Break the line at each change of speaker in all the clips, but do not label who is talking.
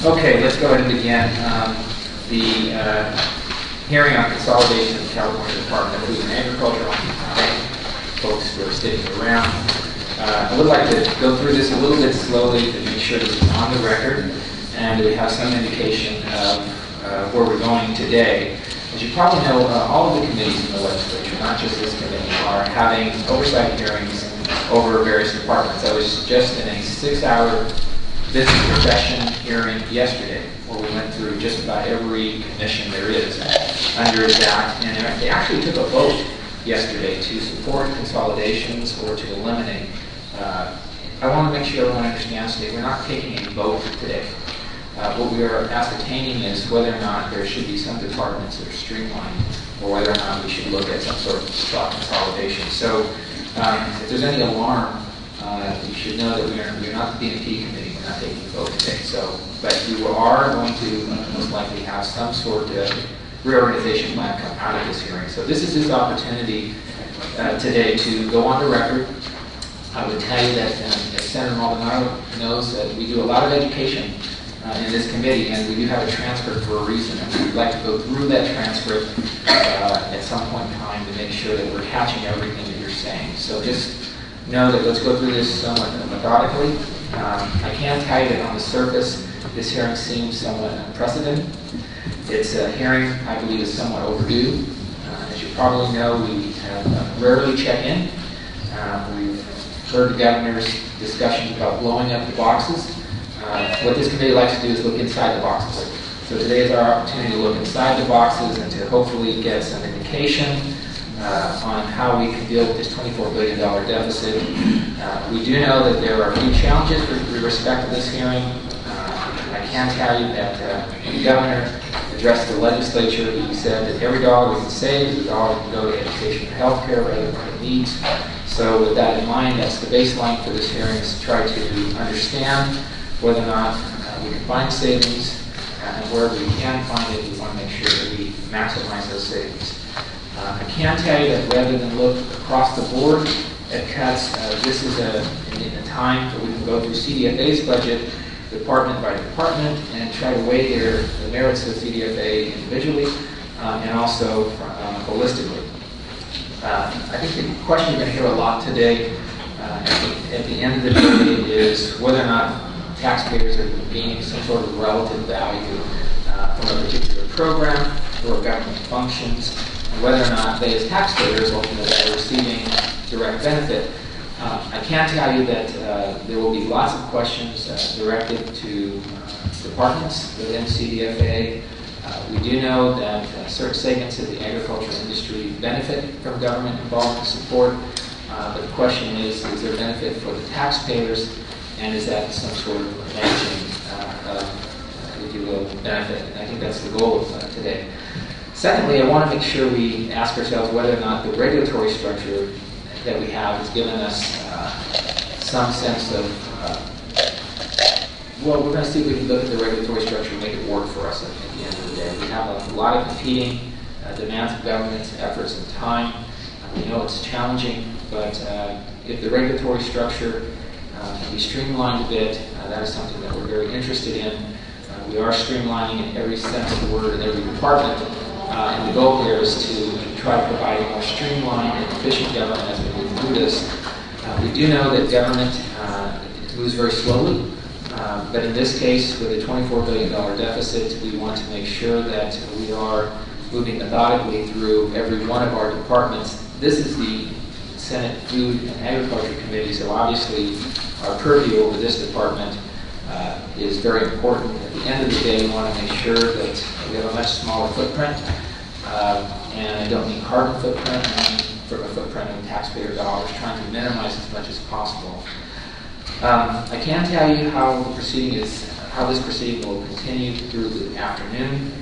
Okay, let's go ahead and begin. The hearing on consolidation of the California Department of Food and Agriculture. Folks who are sticking around. I would like to go through this a little bit slowly to make sure that it's on the record and that we have some indication of where we're going today. As you probably know, all of the committees in the legislature, not just this committee, are having oversight hearings over various departments. I was just in a 6-hour business profession hearing yesterday where we went through just about every commission there is under that, and they actually took a vote yesterday to support consolidations or to eliminate. I want to make sure everyone understands today we're not taking a vote today. What we are ascertaining is whether or not there should be some departments that are streamlined or whether or not we should look at some sort of stock consolidation. So if there's any alarm, you should know that we're not the B&P committee. We're not taking a vote today. So, but we are going to most likely have some sort of reorganization plan come out of this hearing. So this is his opportunity today to go on the record. I would tell you that, as Senator Maldonado knows, that we do a lot of education in this committee, and we do have a transcript for a reason, and we'd like to go through that transcript at some point in time to make sure that we're catching everything that you're saying. So just know that let's go through this somewhat methodically. I can tell you that on the surface, this hearing seems somewhat unprecedented. It's a hearing I believe is somewhat overdue. As you probably know, we have rarely check in. We've heard the governor's discussions about blowing up the boxes. What this committee likes to do is look inside the boxes. So today is our opportunity to look inside the boxes and to hopefully get some indication on how we can deal with this $24 billion deficit. We do know that there are a few challenges with respect to this hearing. I can tell you that when the governor addressed the legislature, he said that every dollar we can save is a dollar can go to education and health care rather than the needs. So with that in mind, that's the baseline for this hearing, is to try to understand whether or not we can find savings, and where we can find it, we want to make sure that we maximize those savings. I can tell you that rather than look across the board at cuts, this is a time where we can go through CDFA's budget department by department and try to weigh the merits of CDFA individually and also holistically. I think the question you're going to hear a lot today at the end of the day is whether or not taxpayers are gaining some sort of relative value from a particular program or government functions, and whether or not they as taxpayers ultimately are receiving direct benefit. I can tell you that there will be lots of questions directed to departments within CDFA. We do know that certain segments of the agricultural industry benefit from government involvement support, but the question is there benefit for the taxpayers, and is that some sort of matching, if you will, benefit? And I think that's the goal of today. Secondly, I want to make sure we ask ourselves whether or not the regulatory structure that we have has given us some sense of, well, we're going to see if we can look at the regulatory structure and make it work for us at the end of the day. We have a lot of competing demands of government's efforts and time. We know it's challenging, but if the regulatory structure can be streamlined a bit, that is something that we're very interested in. We are streamlining in every sense of the word in every department, and the goal here is to try to provide a more streamlined and efficient government as we move through this. We do know that government moves very slowly, but in this case, with a $24 billion deficit, we want to make sure that we are moving methodically through every one of our departments. This is the Senate Food and Agriculture Committee, so obviously our purview over this department is very important. At the end of the day, we want to make sure that we have a much smaller footprint, and I don't mean carbon footprint, I mean a footprint of taxpayer dollars, trying to minimize as much as possible. I can tell you how this proceeding will continue through the afternoon.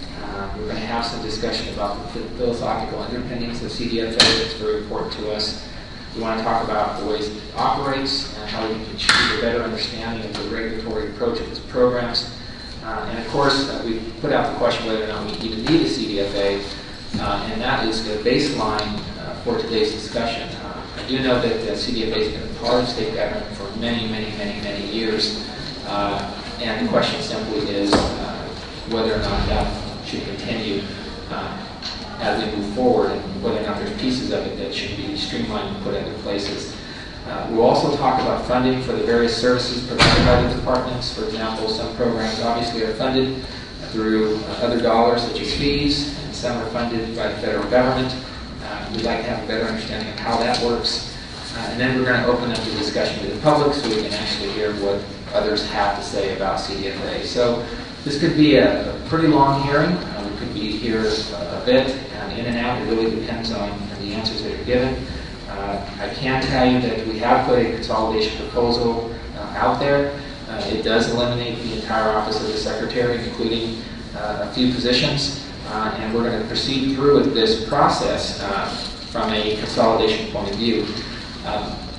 We're going to have some discussion about the philosophical underpinnings of CDFA. That's very important to us. We want to talk about the ways it operates and how we can achieve a better understanding of the regulatory approach of its programs. And of course, we put out the question whether or not we even need a CDFA, and that is the baseline for today's discussion. I do know that CDFA has been a part of state government for many years, And the question simply is whether or not that should continue as we move forward, and whether or not there's pieces of it that should be streamlined and put into places. We'll also talk about funding for the various services provided by the departments. For example, some programs obviously are funded through other dollars such as fees, and some are funded by the federal government. We'd like to have a better understanding of how that works. And then we're going to open up the discussion to the public so we can actually hear what others have to say about CDFA. So this could be a pretty long hearing. We could be here a bit and in and out. It really depends on the answers that are given. I can tell you that we have put a consolidation proposal out there. It does eliminate the entire office of the secretary, including a few positions. And we're going to proceed through with this process from a consolidation point of view.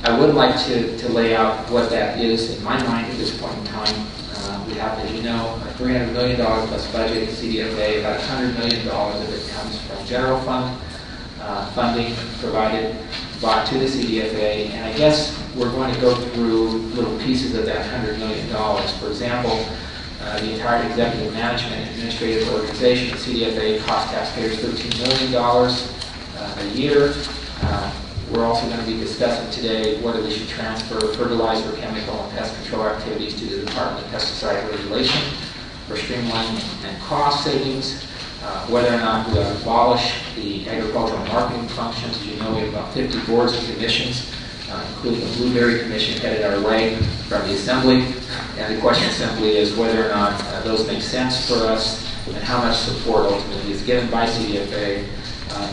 I would like to lay out what that is in my mind at this point in time. We have, as you know, a $300 million plus budget at CDFA. About $100 million of it comes from general fund funding provided to the CDFA. And I guess we're going to go through little pieces of that $100 million. For example, the entire executive management and administrative organization at CDFA costs taxpayers $13 million a year. We're also going to be discussing today whether we should transfer fertilizer, chemical, and pest control activities to the Department of Pesticide Regulation for streamlining and cost savings, whether or not we abolish the agricultural marketing functions. As you know, we have about 50 boards and commissions, including the Blueberry Commission headed our way from the Assembly. And the question simply is whether or not those make sense for us and how much support ultimately is given by CDFA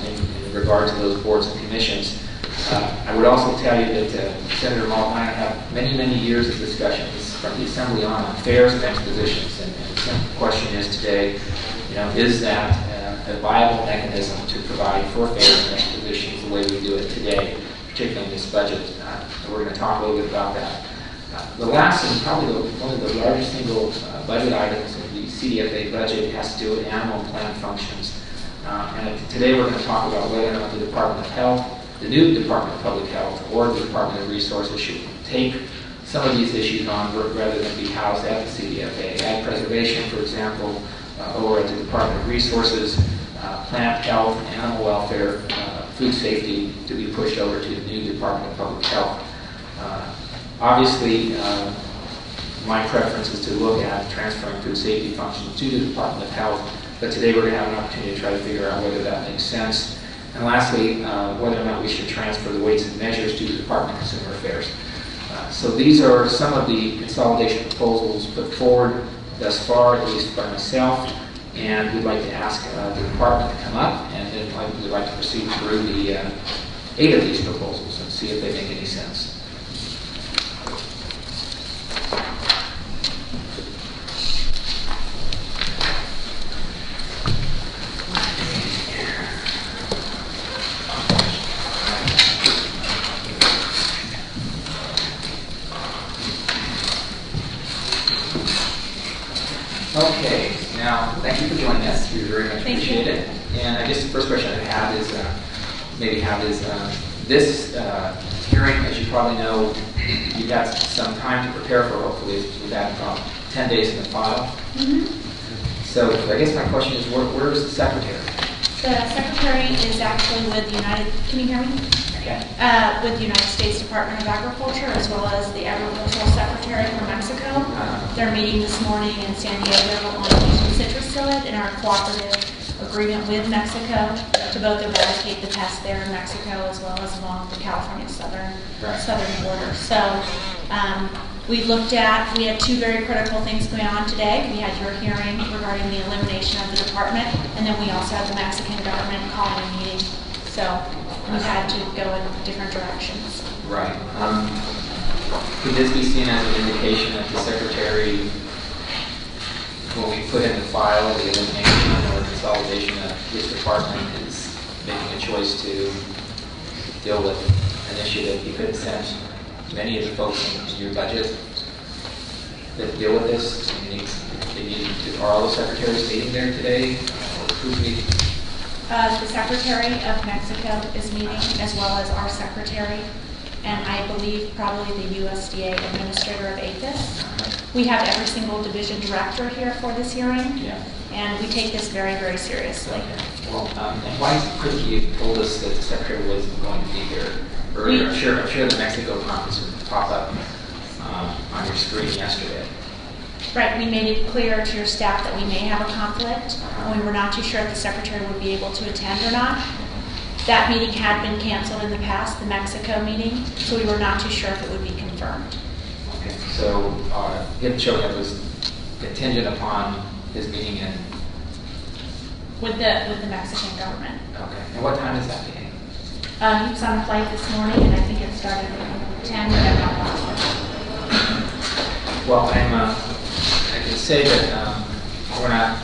in regard to those boards and commissions. I would also tell you that Senator Malt and I have many, many years of discussions from the Assembly on fairs and expositions. And the simple question is today, is that a viable mechanism to provide for fairs and expositions the way we do it today, particularly in this budget? And we're going to talk a little bit about that. The last and probably one of the largest single budget items in the CDFA budget has to do with animal and plant functions. And today we're going to talk about whether or not the Department of Health, the new Department of Public Health, or the Department of Resources should take some of these issues on rather than be housed at the CDFA. Ag preservation, for example, over at the Department of Resources, plant health, animal welfare, food safety to be pushed over to the new Department of Public Health. Obviously, my preference is to look at transferring food safety functions to the Department of Health, but today we're going to have an opportunity to try to figure out whether that makes sense. And lastly, whether or not we should transfer the weights and measures to the Department of Consumer Affairs. So these are some of the consolidation proposals put forward thus far, at least by myself, and we'd like to ask the department to come up, and then we'd like to proceed through the 8 of these proposals and see if they make any sense. Okay, now thank you for joining us. We very much appreciate it. And I guess the first question I have is, this hearing, as you probably know, you've got some time to prepare for. Hopefully, we've got about 10 days in the file. Mm-hmm. So I guess my question is, where is the secretary?
The secretary is actually with the can you hear me?
Okay.
With the United States Department of Agriculture, as well as the Agricultural Secretary from Mexico. They're meeting this morning in San Diego on using citrus psyllid in our cooperative agreement with Mexico to both eradicate the pest there in Mexico, as well as along the California southern border. So we had 2 very critical things going on today. We had your hearing regarding the elimination of the department, and then we also had the Mexican government calling a meeting. So we had to go in different directions.
Right. Could this be seen as an indication that the secretary, when we put in the file the elimination or consolidation of his department, is making a choice to deal with an issue that he could have sent many of the folks in your budget that deal with this? Are all the secretaries meeting there today? Who's meeting?
The Secretary of Mexico is meeting, as well as our Secretary and I believe probably the USDA Administrator of APHIS. We have every single division director here for this hearing,
Yeah.
and we take this very, very seriously.
Okay. Well, and why couldn't you have told us that the Secretary wasn't going to be here earlier? I'm sure the Mexico conference would pop up on your screen yesterday.
Right, we made it clear to your staff that we may have a conflict, and we were not too sure if the Secretary would be able to attend or not. That meeting had been canceled in the past, the Mexico meeting, so we were not too sure if it would be confirmed.
Okay, so him showing up was contingent upon his meeting in...
With the Mexican government.
Okay, and what time is that meeting?
He was on a flight this morning, and I think it started at 10, but I'm not positive.
Well, I can say that we're not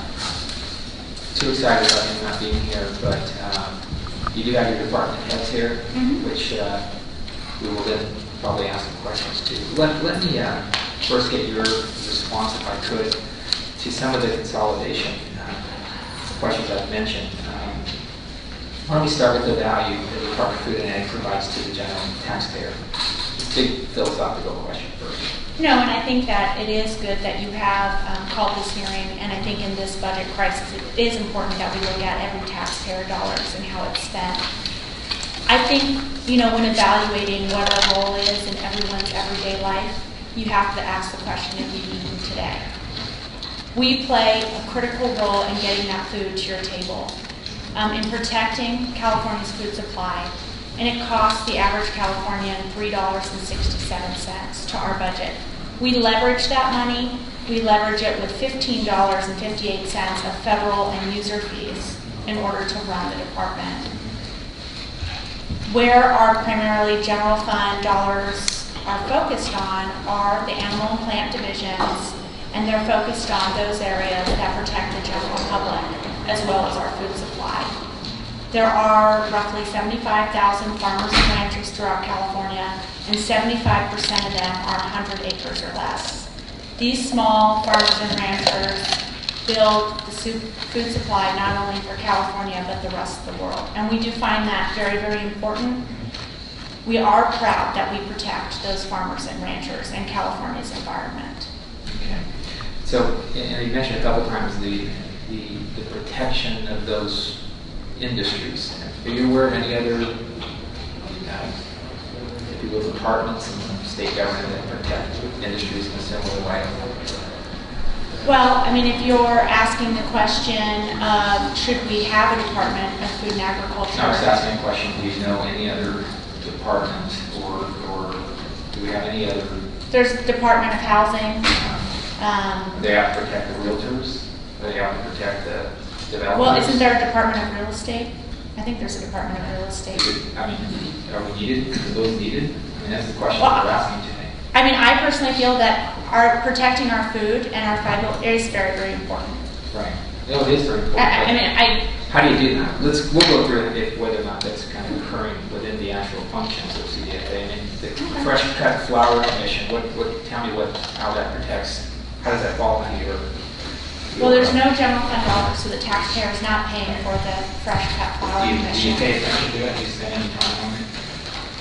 too excited about him not being here, but you do have your department heads here, which we will then probably ask some questions to. Let me first get your response, if I could, to some of the consolidation questions I've mentioned. Why don't we start with the value that the Department of Food and Ag provides to the general taxpayer? It's a big philosophical question first.
No, and I think that it is good that you have called this hearing, and I think in this budget crisis it is important that we look at every taxpayer dollars and how it's spent. I think, when evaluating what our role is in everyone's everyday life, you have to ask the question if you've eaten today. We play a critical role in getting that food to your table, in protecting California's food supply, and it costs the average Californian $3.67 to our budget. We leverage that money. We leverage it with $15.58 of federal and user fees in order to run the department. Where our primarily general fund dollars are focused on are the animal and plant divisions, and they're focused on those areas that protect the general public as well as our food supply. There are roughly 75,000 farmers and ranchers throughout California, and 75% of them are 100 acres or less. These small farmers and ranchers build the food supply not only for California, but the rest of the world. And we do find that very, very important. We are proud that we protect those farmers and ranchers and California's environment.
Okay. So, and you mentioned a couple of times the protection of those industries. Are you aware of any other if you will, departments and state government that protect industries in a similar way?
Well, I mean, if you're asking the question of should we have a Department of Food and Agriculture?
I was asking a question, do you know any other department or do we have any other?
There's the Department of Housing.
They have to protect the realtors? They have to protect the developers?
Well, isn't there a Department of Real Estate? I think there's a Department of Real Estate.
I mean, are we needed? Are those needed? I mean, that's the question we're asking today.
I mean, I personally feel that protecting our food and our fiber is very, very important.
Right. No, it is very important. How do you do that? We'll go through it, whether or not that's kind of occurring within the actual functions of CDFA. I mean, the fresh cut flour commission. Tell me how that protects. How does that fall into your?
Well, there's no general fund dollars, so the taxpayer is not paying for the fresh cut flour commission.
Do you pay attention to it? Do you spend any time on it?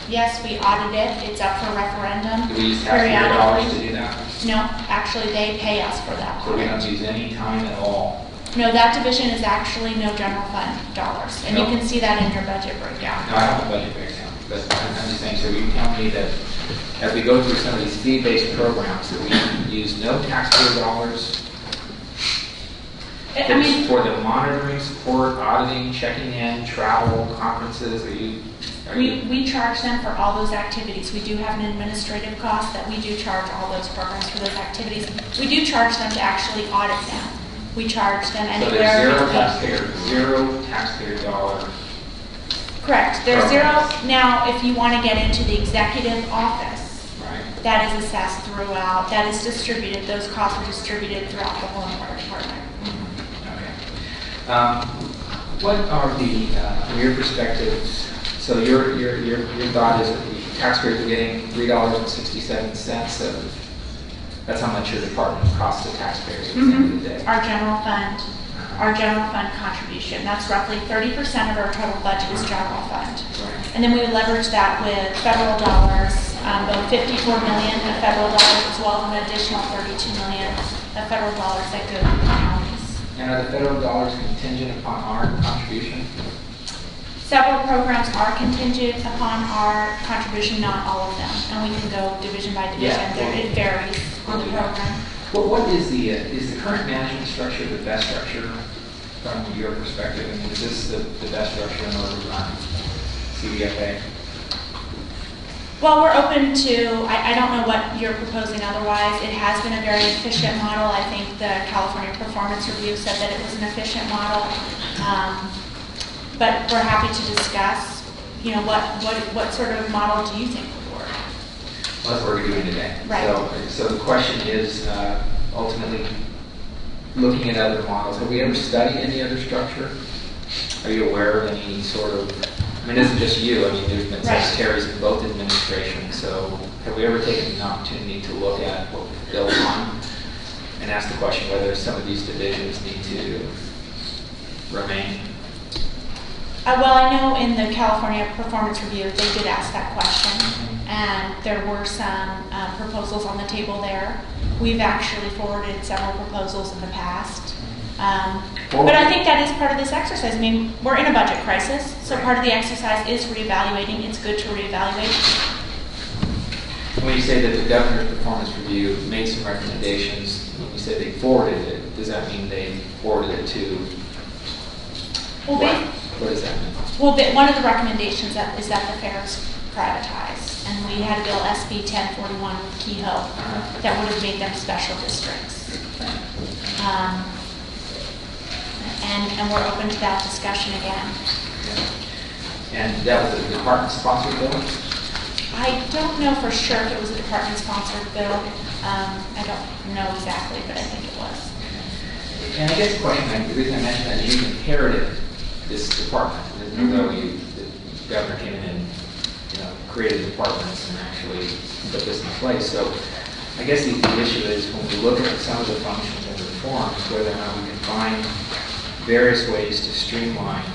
Yes, we audit it. It's up for referendum.
Do we use taxpayer dollars to do that?
No, actually they pay us for that.
So we don't use any time at all?
No, that division is actually no general fund dollars. And you can see that in your budget breakdown.
No, I have a budget breakdown. But I'm just saying, so you tell me that as we go through some of these fee-based programs, that we use no taxpayer dollars for the monitoring, support, auditing, checking in, travel, conferences?
We charge them for all those activities. We do have an administrative cost that we do charge all those programs for those activities. We do charge them to actually audit them. We charge them anywhere.
So there's zero taxpayer dollar.
Correct. There's zero. Now, if you want to get into the executive office,
right,
that is assessed throughout. That is distributed. Those costs are distributed throughout the whole entire department.
Okay. What are from your perspective? So your thought is that the taxpayers are getting $3.67 of. That's how much your department costs the taxpayers at the end of the day.
Our general fund contribution. That's roughly 30% of our total budget is general fund.
Right.
And then we would leverage that with federal dollars, both $54 million of federal dollars as well as an additional $32 million of federal dollars that go to the counties.
And are the federal dollars contingent upon our contribution?
Several programs are contingent upon our contribution, not all of them. And we can go division by division. It varies on the program.
Well, what is the current management structure the best structure from your perspective? I mean, is this the best structure in order to run CDFA?
Well, we're open to, I don't know what you're proposing otherwise. It has been a very efficient model. I think the California Performance Review said that it was an efficient model. But we're happy to discuss, what sort of model do you think would work?
Well, that's what we're doing today.
Right.
So the question is, ultimately, looking at other models. Have we ever studied any other structure? Are you aware of any sort of, I mean, it isn't just you. I mean, there's been secretaries in both administrations. So have we ever taken an opportunity to look at what we've built on and ask the question whether some of these divisions need to remain?
Well, I know in the California Performance Review, they did ask that question, and there were some proposals on the table there. We've actually forwarded several proposals in the past. But I think that is part of this exercise. I mean, we're in a budget crisis, so part of the exercise is reevaluating. It's good to reevaluate.
When you say that the governor's performance review made some recommendations, when you say they forwarded it, does that mean they forwarded it to what does that mean?
Well, one of the recommendations is that the fairs privatize, and we had a bill SB 1041 with Kehoe that would have made them special districts. And we're open to that discussion again.
Yeah. And that was a department-sponsored bill?
I don't know for sure if it was a department-sponsored bill. I don't know exactly, but I think it was.
And I guess the question, the reason I mentioned that is you inherited this department, though the governor came in and created departments and actually put this in place. So I guess the issue is when we look at some of the functions and reforms, whether or not we can find various ways to streamline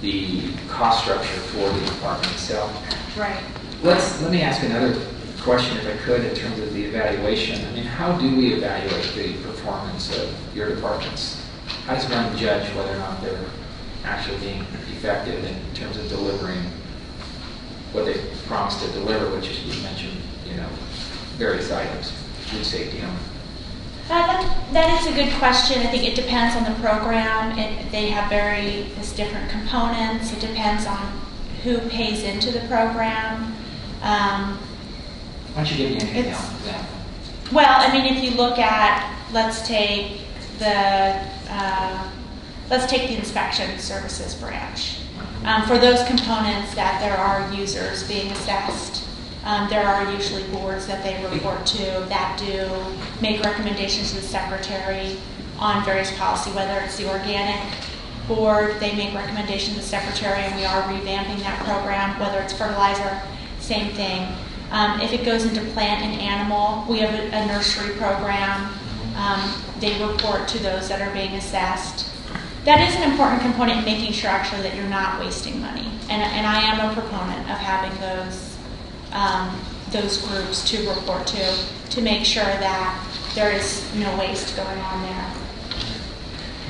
the cost structure for the department itself.
Right.
Let me ask another question, if I could, in terms of the evaluation. I mean, how do we evaluate the performance of your departments? How does one judge whether or not they're actually being effective in terms of delivering what they promised to deliver, which is, you mentioned, various items, food safety.
That is a good question. I think it depends on the program. They have various different components. It depends on who pays into the program.
Why don't you give me an example?
Well, I mean, if you look at, let's take the inspection services branch. For those components that there are users being assessed, there are usually boards that they report to that do make recommendations to the secretary on various policy, whether it's the organic board, they make recommendations to the secretary, and we are revamping that program, whether it's fertilizer, same thing. If it goes into plant and animal, we have a nursery program. They report to those that are being assessed. That is an important component in making sure actually that you're not wasting money. And I am a proponent of having those groups to report to make sure that there is no waste going on there.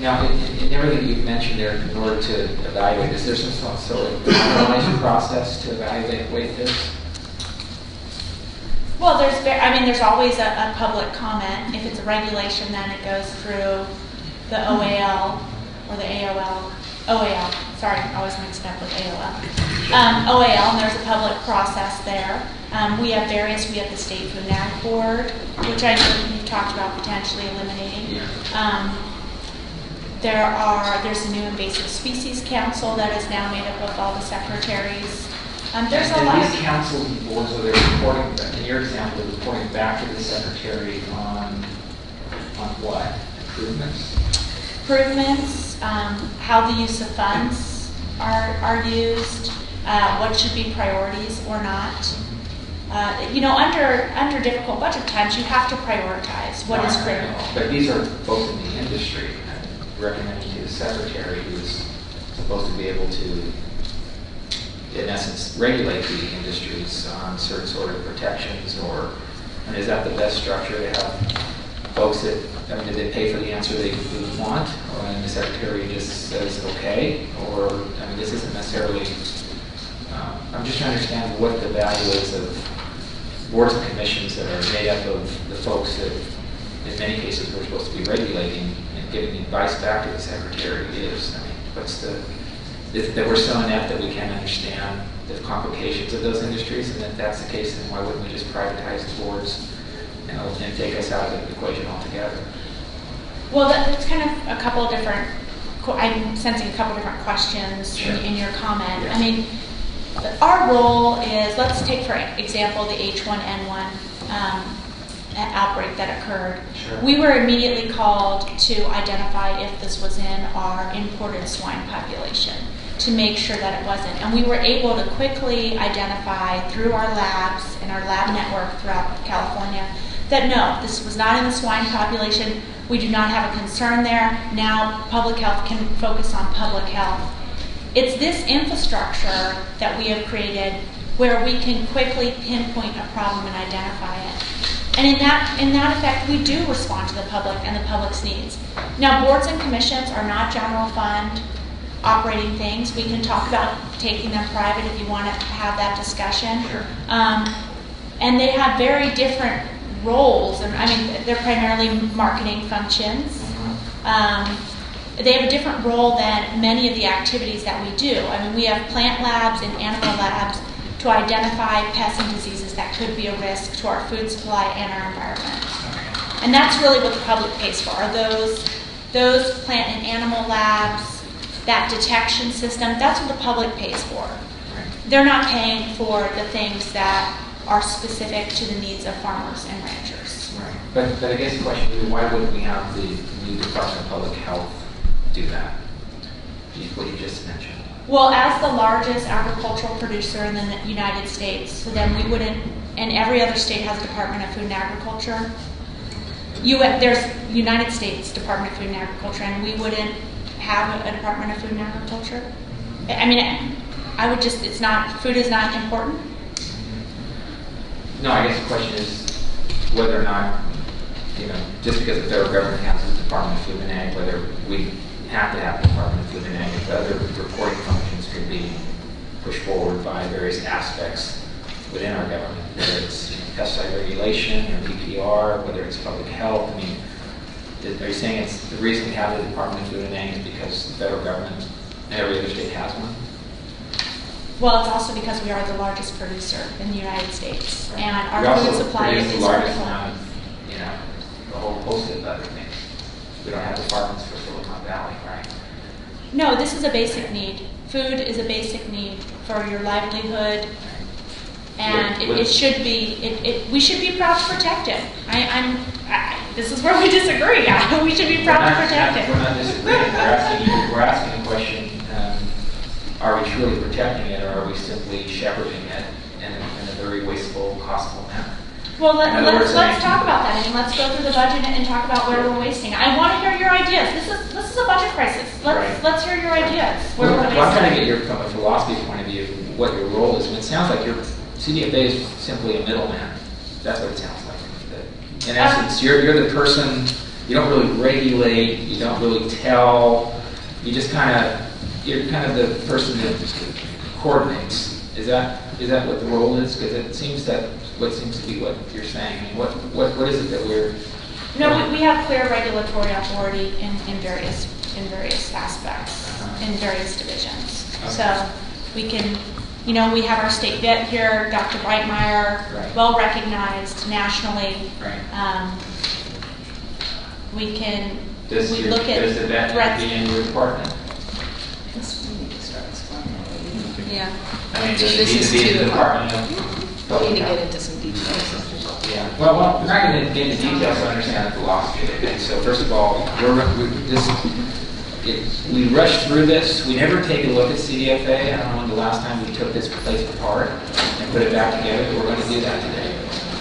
Now, in everything you've mentioned there, in order to evaluate, is there some sort of evaluation process to evaluate this?
Well, there's always a public comment. If it's a regulation, then it goes through the OAL or the AOL. OAL, sorry, I always mixed up with AOL. OAL, and there's a public process there. We have the State Food and Ag Board, which I know you've talked about potentially eliminating.
Yeah.
There's a new Invasive Species Council that is now made up of all the secretaries. There's a lot of
these councils and boards, so they're reporting, in your example, they're reporting back to the secretary on what? Improvements?
How the use of funds are used, what should be priorities or not. Under difficult budget times, you have to prioritize what is critical.
But these are folks in the industry recommending to the secretary who's supposed to be able to in essence, regulate the industries on certain sort of protections, or, and is that the best structure to have folks that, I mean, do they pay for the answer they want, and the secretary just says okay, or, I mean, this isn't necessarily, I'm just trying to understand what the value is of boards and commissions that are made up of the folks that, in many cases, we're supposed to be regulating and giving advice back to the secretary is. I mean, what's the, that we're so inept that we can't understand the complications of those industries, and if that's the case, then why wouldn't we just privatize the boards, you know, and take us out of the equation altogether?
Well, that's kind of a couple of different, I'm sensing a couple of different questions
Sure.
in your comment.
Yeah.
I mean, our role is, let's take for example the H1N1 outbreak that occurred.
Sure.
We were immediately called to identify if this was in our imported swine population, to make sure that it wasn't. And we were able to quickly identify through our labs and our lab network throughout California that no, this was not in the swine population. We do not have a concern there. Now public health can focus on public health. It's this infrastructure that we have created where we can quickly pinpoint a problem and identify it. And in that effect, we do respond to the public and the public's needs. Now, boards and commissions are not general fund operating things. We can talk about taking them private if you want to have that discussion.
Sure.
And they have very different roles. And I mean, they're primarily marketing functions. They have a different role than many of the activities that we do. I mean, we have plant labs and animal labs to identify pests and diseases that could be a risk to our food supply and our environment. And that's really what the public pays for, are those plant and animal labs, that detection system. That's what the public pays for. They're not paying for the things that are specific to the needs of farmers and ranchers.
Right. But I guess the question is, why wouldn't we have the new Department of Public Health do that? What you just mentioned.
Well, as the largest agricultural producer in the United States, so then we wouldn't, and every other state has a Department of Food and Agriculture. There's United States Department of Food and Agriculture, and we wouldn't have a Department of Food and Agriculture. I mean, I would just, food is not important.
No, I guess the question is whether or not, you know, just because the federal government has a Department of Food and Ag, whether we have to have the Department of Food and Ag, if other reporting functions could be pushed forward by various aspects within our government, whether it's pesticide regulation or DPR, whether it's public health. I mean, are you saying it's the reason we have the Department of Food and Ag is because the federal government and every other state has one?
Well, it's also because we are the largest producer in the United States,
Right.
and
We
our
also
food supply
produce
is
the largest
critical.
amount of, you know, a whole host of other things. We don't have departments for Silicon Valley, right?
No, this is a basic need. Food is a basic need for your livelihood, and it should be. We should be proud to protect it. This is where we disagree. We should be proud to protect it.
We're not disagreeing. We're asking the question: are we truly protecting it, or are we simply shepherding it in a very wasteful, costful manner?
Well, let's talk about that. I mean, let's go through the budget and talk about where we're wasting. I want to hear your ideas. This is a budget crisis. Let's hear your ideas. Where we're wasting.
I'm trying to get your, from a philosophy point of view, what your role is. I mean, it sounds like your CDFA is simply a middleman. That's what it sounds like. That in essence, you're the person. You don't really regulate. You don't really tell. You just you're kind of the person that coordinates. Is that what the role is? Because it seems that what seems to be what you're saying. I mean, what is it that we're?
No, we have clear regulatory authority in various aspects, in various divisions.
Okay.
So we can, we have our state vet here, Dr. Breitmeyer,
Right.
well recognized nationally.
Right.
We can.
Does
we look at
the vet
threats.
be in your department?
Yeah.
I mean, does
This
it
is
need to be in
too
the
hard.
Department of
We
Public
need to
Health?
get into some details.
Yeah. Well, we're not going to get into details to understand the philosophy of it. So first of all, we rushed through this. We never take a look at CDFA. I don't know when the last time we took this place apart and put it back together, but we're going to do that today.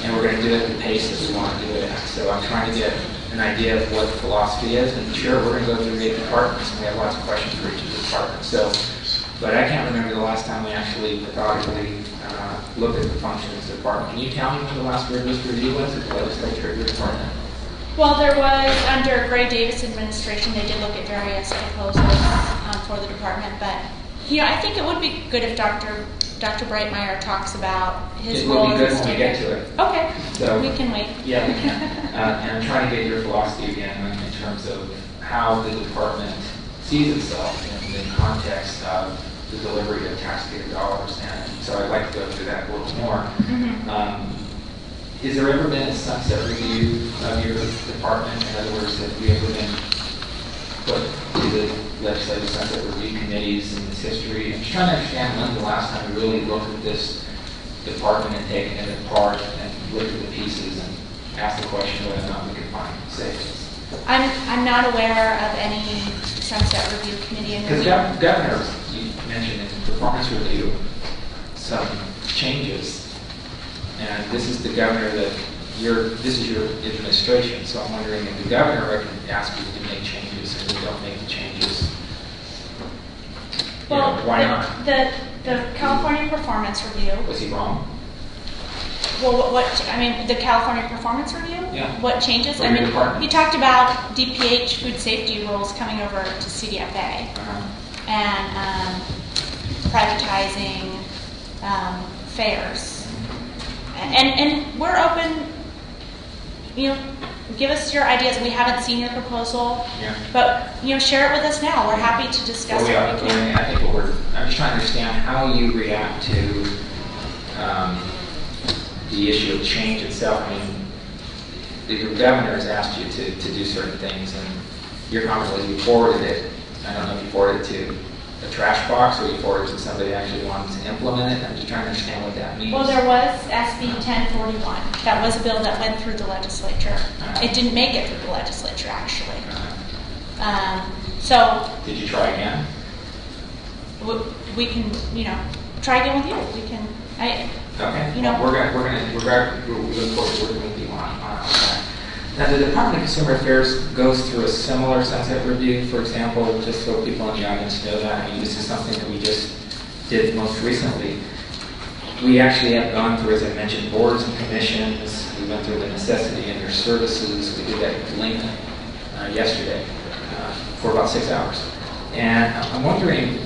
And we're going to do it at the pace that we want to do it at. So I'm trying to get an idea of what the philosophy is. And sure, we're going to go through 8 departments, and we have lots of questions for each of the departments. So but I can't remember the last time we actually methodically looked at the function of the department. Can you tell me when the last rigorous review was at the legislature of your department?
Well, there was, under Gray Davis administration, they did look at various proposals for the department, but, you know, I think it would be good if Dr. Breitmeyer talks about his role.
It would be good
as
when we get to it.
Okay,
So,
we can wait.
Yeah, we can. And I'm trying to get your philosophy again in terms of how the department sees itself in the context of the delivery of taxpayer dollars. And so I'd like to go through that a little more. Has there ever been a sunset review of your department? In other words, have we ever been put to the legislative sunset review committees in this history? I'm just trying to understand when the last time we really looked at this department and taken it apart and looked at the pieces and asked the question whether or not we could find savings.
I'm not aware of any sunset review committee.
Because Governor, you mentioned in performance review some changes. And this is the governor that this is your administration, so I'm wondering if the governor can ask you to make changes and you don't make the changes.
Well,
why not?
The California Performance Review.
Was he wrong?
Well, the California Performance Review?
Yeah.
What changes?
For your department?
He talked about DPH food safety rules coming over to CDFA and privatizing fairs. And we're open, you know, give us your ideas. We haven't seen your proposal, but, you know, share it with us now. We're happy to discuss it.
I think I'm just trying to understand how you react to the issue of change itself. I mean, your governor has asked you to do certain things, and your comment was you forwarded it. I don't know if you forwarded it to a trash box or you forwarded it to somebody actually wanting to implement it. I'm just trying to understand what that means.
Well, there was SB 1041. That was a bill that went through the legislature. It didn't make it through the legislature, actually. So
did you try again?
We can, you know, try again with you. We can.
Okay.
You know,
we're looking forward to working with you on that. Now, the Department of Consumer Affairs goes through a similar sunset review, for example, just so people in the audience know that. I mean, this is something that we just did most recently. We actually have gone through, as I mentioned, boards and commissions. We went through the necessity of their services. We did that with Lincoln yesterday for about 6 hours. And I'm wondering,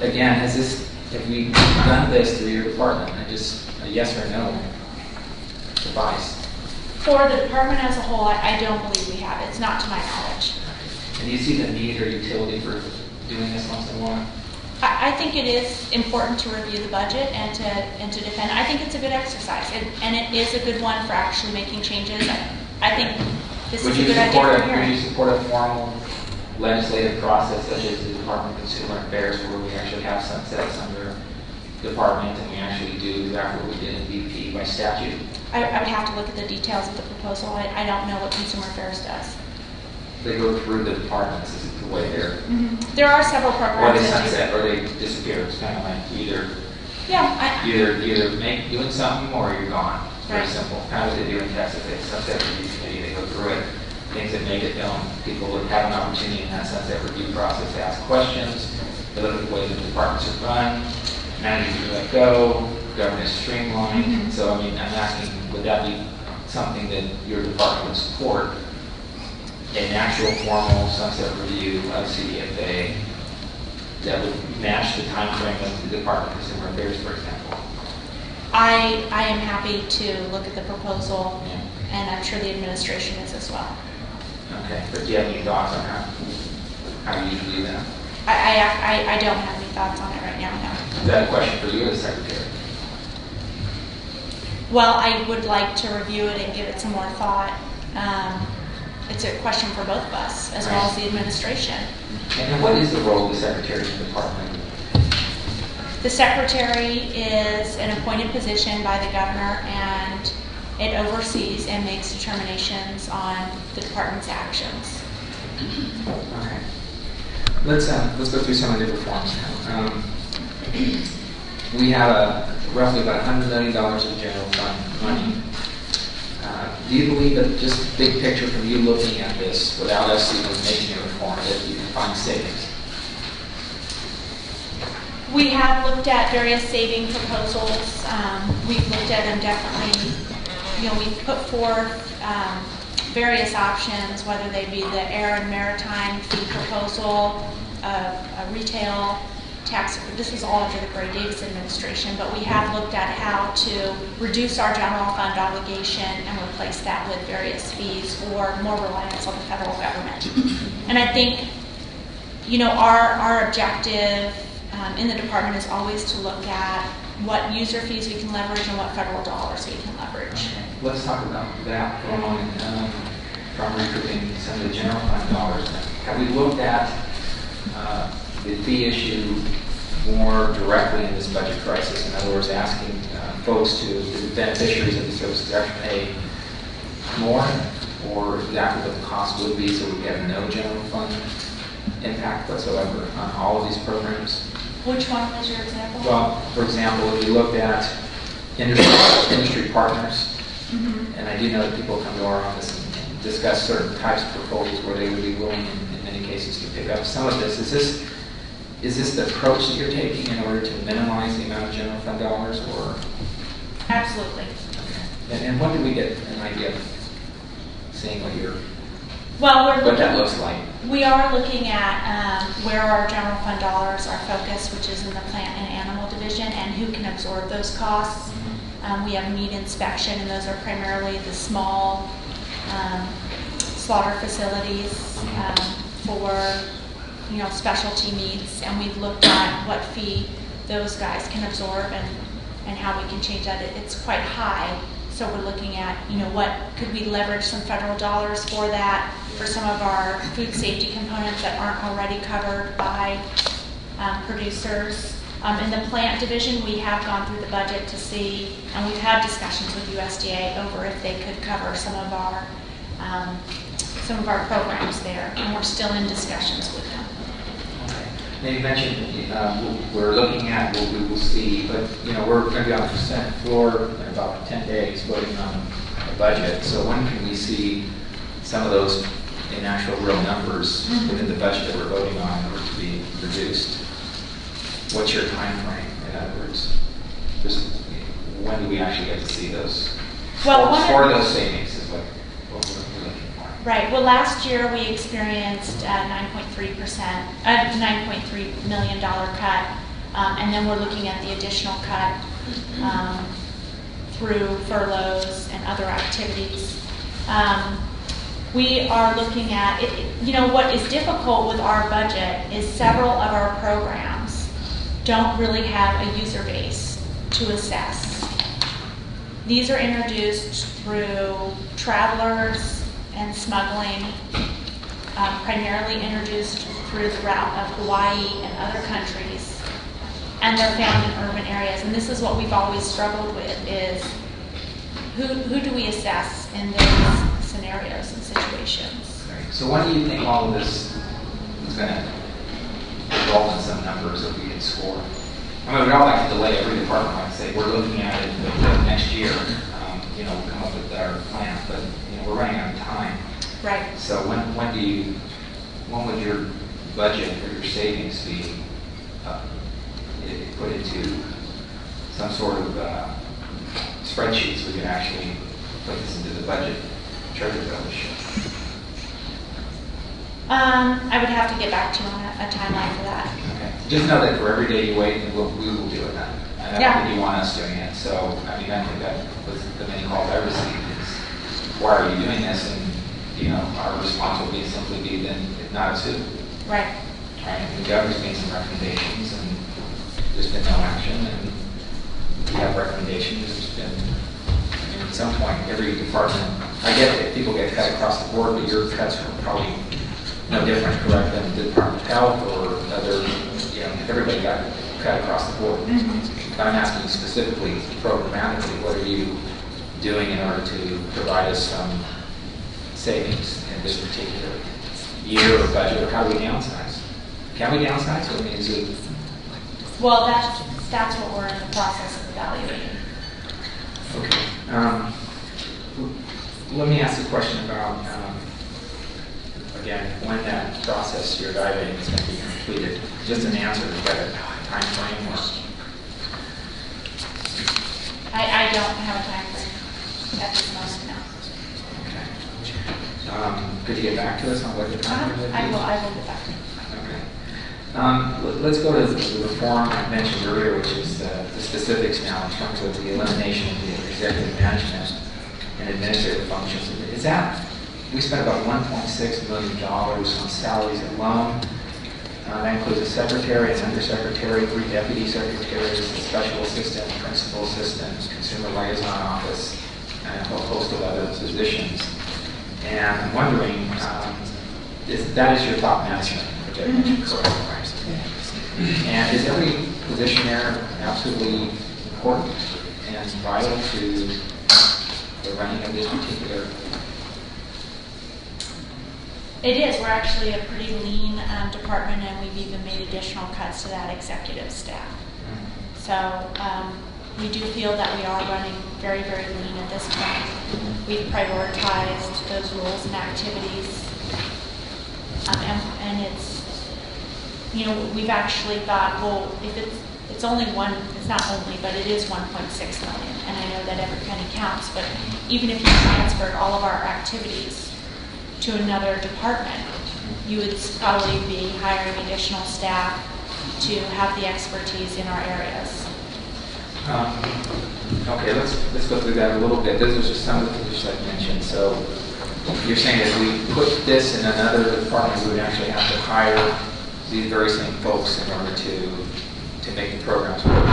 again, have we done this through your department? Just a yes or no advice.
For the department as a whole, I don't believe we have. It's not to my knowledge.
And do you see the need or utility for doing this once in a while?
I think it is important to review the budget and to defend. I think it's a good exercise, and it is a good one for actually making changes. I think this is a good idea for hearing.
Would you support a formal legislative process such as the Department of Consumer Affairs, where we actually have sunsets under department and we actually do exactly what we did in BP by statute?
I would have to look at the details of the proposal. I don't know what Consumer Affairs does.
They go through the departments. This is the way they're.
There are several programs.
Or they sunset, or they disappear. It's kind of like either doing something or you're gone. It's very simple. Kind of what they do in Texas. They sunset review committee. They go through it. Things that make it known. People would have an opportunity in that sunset review process to ask questions. They look at the way the departments are run. Managers are let go. Government is streamlined. So, I mean, I'm asking, would that be something that your department would support? An actual formal sunset review of CDFA that would match the time frame of the Department of Consumer Affairs, for example? I
am happy to look at the proposal, and I'm sure the administration is as well.
Okay, but do you have any thoughts on how you usually do that?
I don't have any thoughts on it right now, no.
Is that a question for you as Secretary?
Well, I would like to review it and give it some more thought. It's a question for both of us, as well as the administration.
And what is the role of the Secretary of the Department?
The Secretary is an appointed position by the Governor, and it oversees and makes determinations on the Department's actions.
Okay. Let's go through some of the reforms now. We have roughly about $100 million of general fund money. Do you believe that just big picture from you looking at this, without us even making a reform, that you can find savings?
We have looked at various saving proposals. We've looked at them definitely. We've put forth various options, whether they be the air and maritime fee proposal, a retail tax. This was all under the Gray Davis administration, but we have looked at how to reduce our general fund obligation and replace that with various fees or more reliance on the federal government. And I think, our objective in the department is always to look at what user fees we can leverage and what federal dollars we can leverage.
Okay. Let's talk about that for a moment from recouping some of the general fund dollars. Have we looked at the fee issue more directly in this budget crisis? In other words, asking folks the beneficiaries of the services to pay more, or exactly what the cost would be, so we have no general fund impact whatsoever on all of these programs?
Which one was your example?
Well, for example, if you looked at industry partners, and I do know that people come to our office and discuss certain types of proposals where they would be willing, in many cases, to pick up some of this. Is this the approach that you're taking in order to minimize the amount of general fund dollars, or?
Absolutely.
Okay. And when do we get an idea of seeing
what
that looks like?
We are looking at where our general fund dollars are focused, which is in the plant and animal division, and who can absorb those costs. We have meat inspection, and those are primarily the small slaughter facilities for specialty meats, and we've looked at what fee those guys can absorb and how we can change that. It's quite high, so we're looking at what could we leverage some federal dollars for that, for some of our food safety components that aren't already covered by producers. In the plant division, we have gone through the budget to see, and we've had discussions with USDA over if they could cover some of our programs there, and we're still in discussions with them.
Okay. Now you mentioned we're looking at what we will see, but we're going to be on the Senate floor in about 10 days voting on the budget. So when can we see some of those in actual real numbers within the budget that we're voting on in order to be reduced? What's your time frame, in other words? When do we actually get to see those?
Well,
for those savings is what we're looking for.
Right. Well, last year we experienced a $9.3 million cut, and then we're looking at the additional cut through furloughs and other activities. We are looking at it. What is difficult with our budget is several of our programs don't really have a user base to assess. These are introduced through travelers and smuggling, primarily introduced through the route of Hawaii and other countries, and they're found in urban areas. And this is what we've always struggled with, is who do we assess in those scenarios and situations?
Right. So when do you think all of this is going to result in some numbers that we can score? I mean, we'd all like to delay every department, like say, we're looking at it next year, we'll come up with our plan, but we're running out of time.
Right.
So when would your budget or your savings be put into some sort of spreadsheet so we can actually put this into the budget treasury publish?
I would have to get back to you on a timeline for that.
Okay. Just know that for every day you wait, we will do it then. And I don't think you want us doing it. So, I think that was the main call I received is, why are you doing this? And, our response will simply be then, if not, it's who?
Right.
And the governor's made some recommendations, and there's been no action. And we have recommendations. There's been, at some point, every department, I get that people get cut across the board, but your cuts are probably no different, correct, than the Department of Health or other, everybody got cut across the board. I'm asking specifically, programmatically, what are you doing in order to provide us some savings in this particular year or budget, or how do we downsize? Can we downsize, or is it?
Well, that's what we're in the process of evaluating.
Okay. Let me ask a question about, again, when that process you're evaluating is going to be completed. Just an answer, but time frame?
I don't have a time frame at this moment, no.
Okay. Could you get back to us on what the time frame would be?
I will get back to you.
Okay. Let's go to the reform I mentioned earlier, which is the specifics now in terms of the elimination of the executive management and administrative functions. Is that, we spent about $1.6 million on salaries alone. That includes a secretary, an undersecretary, 3 deputy secretaries, a special assistant, principal assistant, consumer liaison office, and a whole host of other positions. And I'm wondering, that is your top management, which I mentioned correctly. And is every position there absolutely important and vital to the running of this particular?
It is. We're actually a pretty lean department, and we've even made additional cuts to that executive staff. So we do feel that we are running very, very lean at this point. We've prioritized those roles and activities, and it's, you know, we've actually thought, well, if it's only one, it's not only, but it is 1.6 million, and I know that every penny counts, but even if you transferred all of our activities to another department, you would probably be hiring additional staff to have the expertise in our areas.
Okay, let's go through that a little bit. Those are just some of the positions I mentioned. So you're saying that we put this in another department, we would actually have to hire these very same folks in order to make the programs work.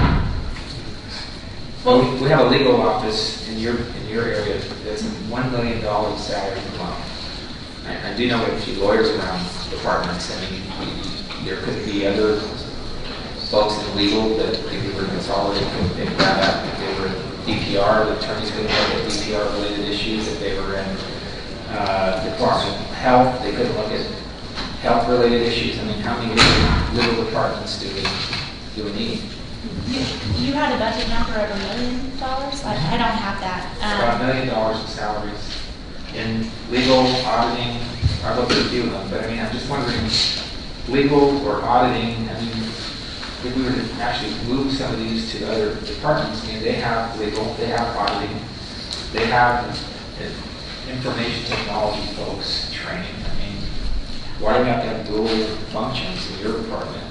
Well, we have a legal office in your area that's $1 million salary per month. I do know a few lawyers around departments. I mean, there could be other folks in legal that if we were consolidated could pick that up. If they were in DPR, the attorneys could look at DPR-related issues. If they were in Department of Health, they could look at health-related issues. I mean, how many legal departments do we need?
You had a budget number of $1 million? I don't have that.
About $1 million in salaries. In legal, auditing, I looked at a few of them, but I mean, I'm just wondering, legal or auditing, I mean, if we were to actually move some of these to other departments, I mean, they have legal, they have auditing, they have information technology folks training. I mean, why do we have to have dual functions in your department?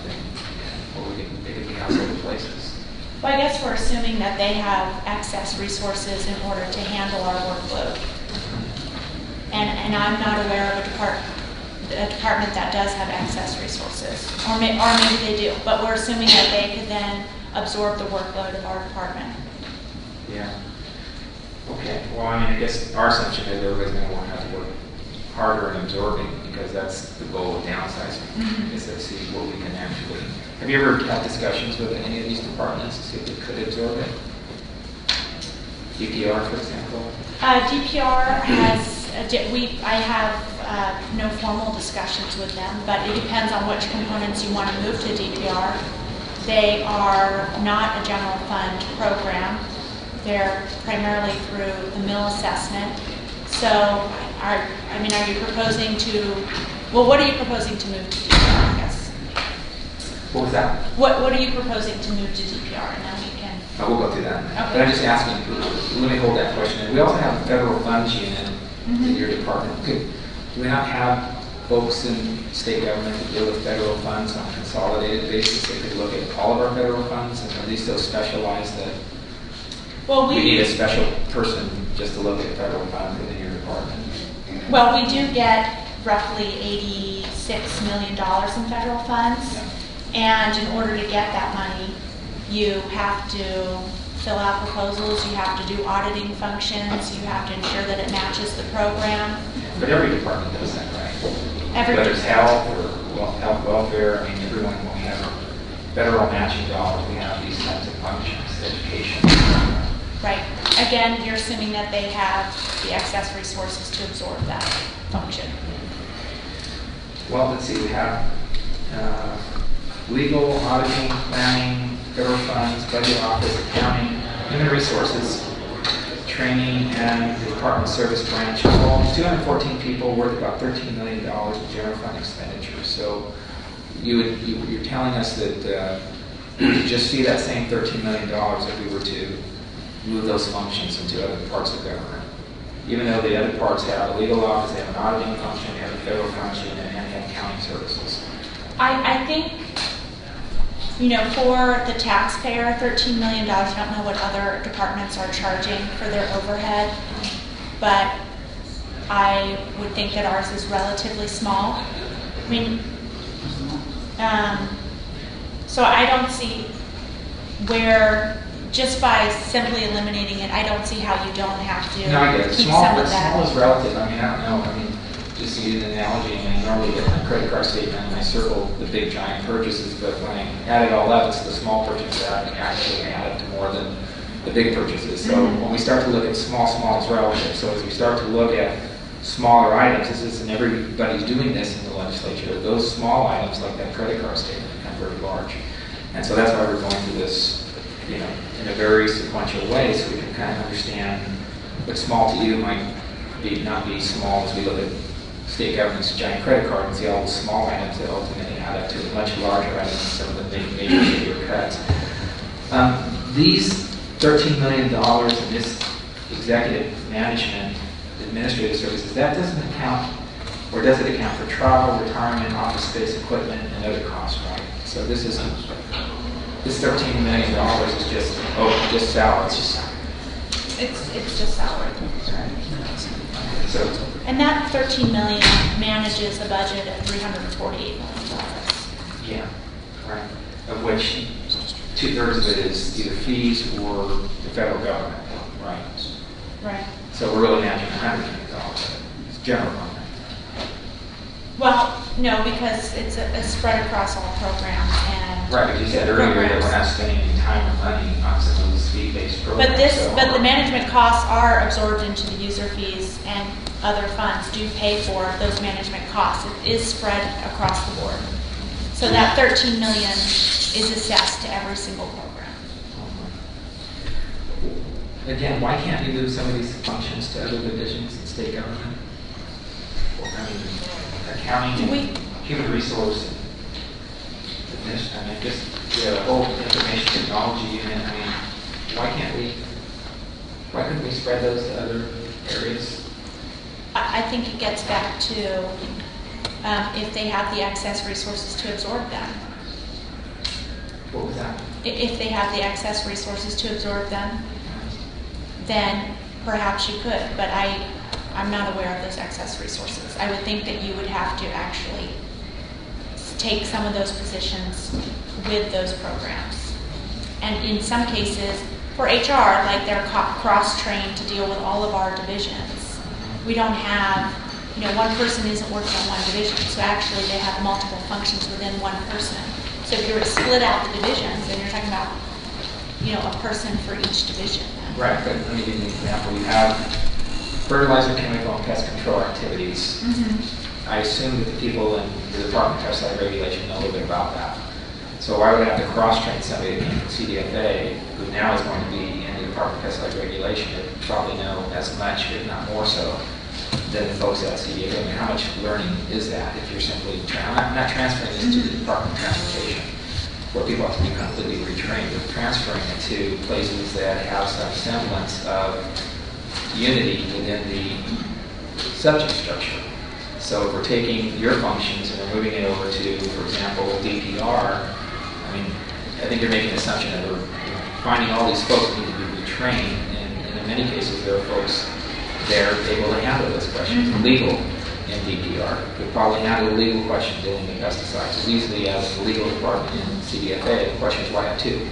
Or they could be housed other places.
Well, I guess we're assuming that they have excess resources in order to handle our workload. And I'm not aware of a department that does have excess resources, or maybe they do. But we're assuming that they could then absorb the workload of our department.
Yeah. Okay. Well, I mean, I guess our assumption is everybody's going to want to have to work harder in absorbing, because that's the goal of downsizing, is to see what we can actually. Have you ever had discussions with any of these departments to see if they could absorb it? DPR, for example.
DPR has. I have no formal discussions with them, but it depends on which components you want to move to DPR. They are not a general fund program. They're primarily through the mill assessment. So, are you proposing to, well, what are you proposing to move to DPR, I guess?
What was that?
What are you proposing to move to DPR? And then we can.
We'll go through that.
Okay.
But I'm just asking, let me hold that question. We also have a federal funds unit in your department. Do we not have folks in state government that deal with federal funds on a consolidated basis? They could look at all of our federal funds, and are these so specialized that we need a special person just to look at federal funds within your department?
Well, we do get roughly $86 million in federal funds, and in order to get that money, you have to fill out proposals, you have to do auditing functions, you have to ensure that it matches the program.
But every department does that, right? Whether it's health or health welfare, I mean, everyone will have federal matching dollars. We have these types of functions, education.
Right. Again, you're assuming that they have the excess resources to absorb that function.
Well, let's see. We have legal, auditing, planning, federal funds, budget office, accounting, human resources, training, and the Department of Service branch. All 214 people, worth about $13 million in general fund expenditures. So you're telling us that you just see that same $13 million if we were to move those functions into other parts of government. Even though the other parts have a legal office, they have an auditing function, they have a federal function, and they have accounting services.
I think, for the taxpayer, $13 million, I don't know what other departments are charging for their overhead, but I would think that ours is relatively small. I mean, so I don't see where, just by simply eliminating it, I don't see how you don't have to
No, I get it.
keep
Small,
some
but
of that.
small is relative. I mean, I don't know. I mean, just to use an analogy, I mean, normally get my credit card statement and I circle the big giant purchases, but when I add it all up, it's the small purchases that actually add up to more than the big purchases. So when we start to look at small is relative. So as we start to look at smaller items, and everybody's doing this in the legislature, those small items like that credit card statement become very large. And so that's why we're going through this, in a very sequential way, so we can kind of understand what small to you might not be small as we look at state government's giant credit card and see all the small items that ultimately add up to a much larger item than some of the major cuts. These $13 million in this executive management administrative services, that doesn't account, or does it account for travel, retirement, office space, equipment, and other costs, right? So this $13 million is just salary.
It's just salary.
So,
And that $13 million manages a budget of $348 million.
yeah, right. Of which 2/3 of it is either fees or the federal government, right?
Right.
So we're really managing $100 million. It's general fund.
Well, no, because it's a spread across all programs and.
Right, but you said earlier that we're not spending any time or money on some of these fee-based programs.
But the management costs are absorbed into the user fees, and other funds do pay for those management costs. It is spread across the board. So that $13 million is assessed to every single program.
Again, why can't you move some of these functions to other divisions in state government? I mean, accounting, human resource, just the whole information technology unit. I mean, why couldn't we spread those to other areas?
I think it gets back to if they have the excess resources to absorb them.
What was that?
If they have the excess resources to absorb them, then perhaps you could, but I'm not aware of those excess resources. I would think that you would have to actually take some of those positions with those programs. And in some cases, for HR, like they're cross-trained to deal with all of our divisions. We don't have, one person isn't working on one division, so actually they have multiple functions within one person. So if you were to split out the divisions, then you're talking about, a person for each division.
Right, but let me give you an example. You have fertilizer, chemical, and pest control activities. I assume that the people in the Department of Pesticide Regulation know a little bit about that. So why would I have to cross-train somebody that came from CDFA, who now is going to be in the Department of Pesticide Regulation, that probably know as much, if not more so, than the folks at CDFA? I mean, how much learning is that if you're simply, I'm not transferring this to the Department of Transportation, where people have to be completely retrained, but transferring it to places that have some semblance of unity within the subject structure. So if we're taking your functions and we're moving it over to, for example, DPR, I think you're making an assumption that we're finding all these folks who need to be retrained, and in many cases there are folks there able to handle those questions. Legal in DPR could probably handle a legal question dealing with pesticides as easily as the legal department in CDFA. The question is, why have two?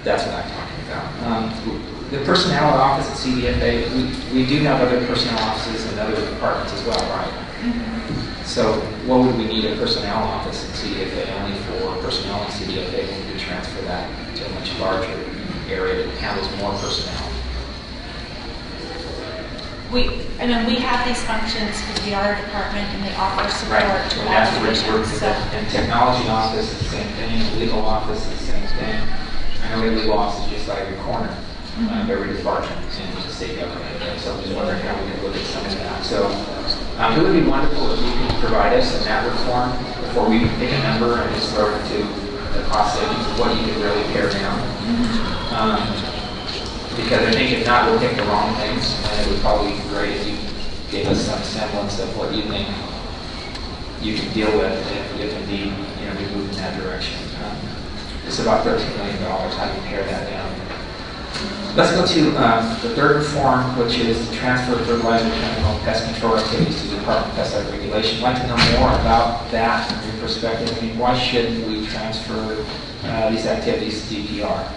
That's what I'm talking about. The personnel office at CDFA, we do have other personnel offices in other departments as well, right? So what would we need a personnel office in CDFA only for personnel in CDFA when we could transfer that to a much larger area that handles more personnel?
We have these functions because we are a department and they offer support to all
That's
divisions. So.
And technology office is the same thing, legal office is the same thing. I know we have legal offices just like every corner of every department in the state government. So I'm just wondering how we can look at some of that. So it would be wonderful if you could provide us in that reform before we pick a number and just throw it to the cost savings of what you can really pare down. Because I think if not, we'll pick the wrong things, and it would probably be great if you gave us some semblance of what you think you can deal with if indeed we move in that direction. It's about $13 million. How do you pare that down? Let's go to the third reform, which is to transfer fertilizer, chemical, and pest control activities to the Department of Pesticide Regulation. I'd like to know more about that from your perspective. I mean, why shouldn't we transfer these activities to DPR?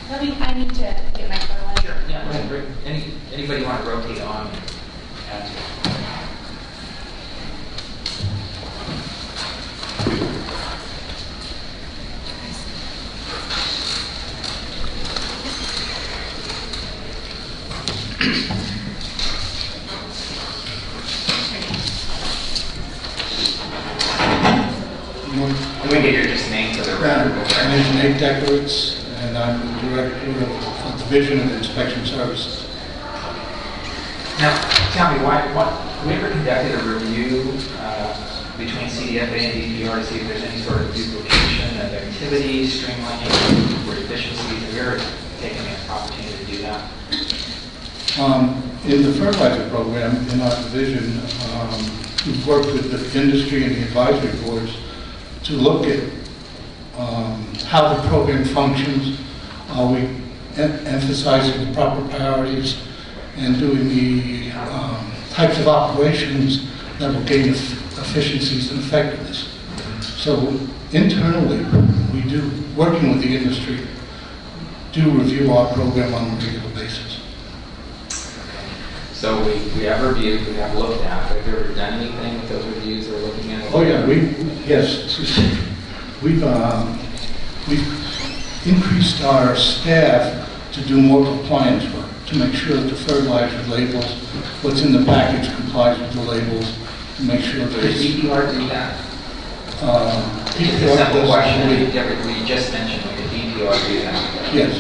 I need to get my fertilizer.
Yeah, go ahead. Anybody want to rotate on and add to it? Can we get your just name for the record?
My name is Dept, and I'm the Director of the Division of Inspection Services.
Now, tell me, have we ever conducted a review between CDFA and DPR to see if there's any sort of duplication of activities, streamlining, or efficiencies? Have you ever taken the opportunity to do that?
In the fertilizer program in our division, we've worked with the industry and the advisory boards to look at how the program functions. Are we emphasizing the proper priorities and doing the types of operations that will gain efficiencies and effectiveness? So internally, we do, working with the industry, do review our program on a regular basis.
So we have reviewed, we have looked at. Have you ever done anything with those reviews or looking at?
Oh yeah, we've increased our staff to do more compliance work, to make sure that the fertilizer labels, what's in the package complies with the labels, to make sure that
Does DPR do that? Just a
DPR
simple
does.
question. We just mentioned, did DPR do that?
Yes.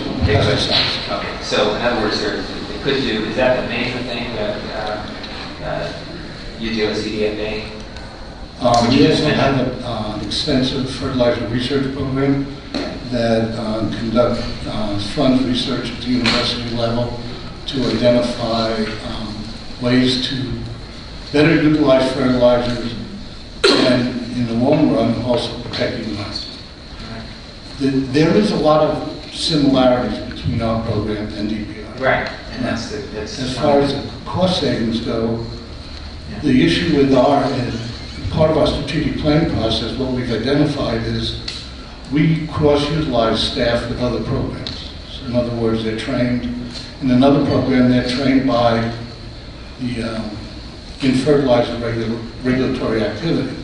Okay, so in other words, they could do, is that the major thing that you do at CDFA?
We also have an extensive fertilizer research program that conduct funds research at the university level to identify ways to better utilize fertilizers and, in the long run, also protect the environment. There is a lot of similarities between our program and DPR.
Right, and that's
as far as the cost savings go, the issue with part of our strategic planning process, what we've identified is we cross-utilize staff with other programs. So in other words, they're trained in another program, they're trained by in fertilizer regulatory activity.